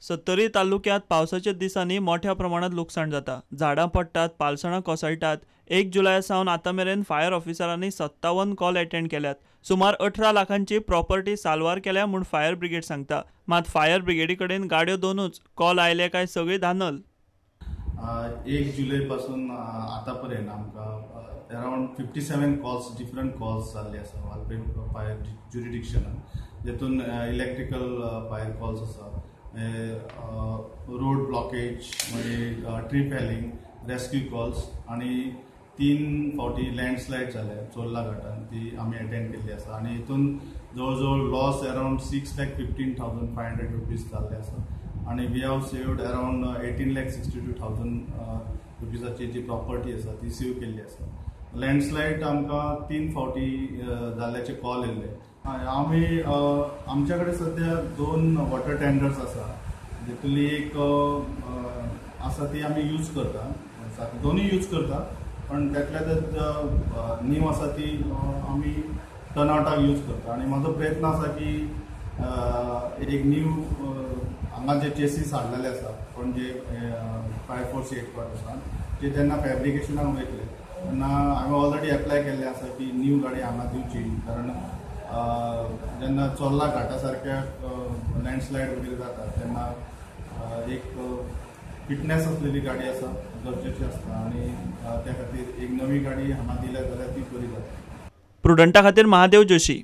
70 तालुक्यात पावसाच्या दिसांनी मोठ्या प्रमाणात लुकसाण जाता। झाडां पडटात, पालसणां कोसळटात। 1 जुलया सावन आतां मेरेन फायर ऑफिसरांनी 57 कॉल अटेंड केल्यात। सुमार 18 लाखांची प्रॉपर्टी साल्वार केल्या म्हूण फायर ब्रिगेड सांगता। मात फायर ब्रिगेडी कडेन गाडयो दोनूच, कॉल आयले काय सगळी धांदल। 1 जुलै पासून आतापर्यंत आमकां अराउंड 57 कॉल्स डिफरंट कॉल्स जाल्ले आसा वालपेय फायर ज्युरिडिक्शनान। जेतून इलेक्ट्रिकल फायर कॉल्स आसा, रोड ब्लॉकेज, मागीर ट्री फॅलिंग, रेस्क्यू कॉल्स आणि 3 फावटी लँडस्लायड जाले चोर्ला घाटान, ती आमी अटेंड केल्ली आसा। आणि हितून जवळ जवळ लॉस अराउंड 6,15,500 रुपीज जाल्ले आसा। आणि वी हॅव सेव्ड अराउंड 18,62,000 रुपीजाची जी प्रॉपर्टी आसा ती सेव केल्ली आसा। लँडस्लायड आमकां 3 फावटी जाल्ल्याचे कॉल येयल्ले। आमी आमच्या कडेन सध्या 2 वॉटर टँकर्स आसा, जितुली एक आसा ती आमी यूज करता, दोनूय यूज करता, पण त्यातल्या त्यात नीव आसा ती आमी टर्नआउटाक यूज करता। आणि म्हाजो प्रयत्न आसा की एक नीव हांगा जे चेसीस हाडलेले आसा पणजे फायर फोर्स हेडक्वॉर्टर्सान, जे तेन्ना फॅब्रिकेशनाक वयतले तेन्ना हांवें ऑलरेडी एप्लाय केल्लें आसा की नीव गाडी हांगा दिवची, कारण जेन्ना चोर्ला घाटा सारक्या लँडस्लायड वगैरे जाता तेन्ना एक फिटनेस असलेली गाडी आसा गरजेची आसता, आणि त्या खातीर एक नवी गाडी हांगा दिल्या जाल्यार ती बरी जाता। प्रुडंटा खातीर महादेव जोशी।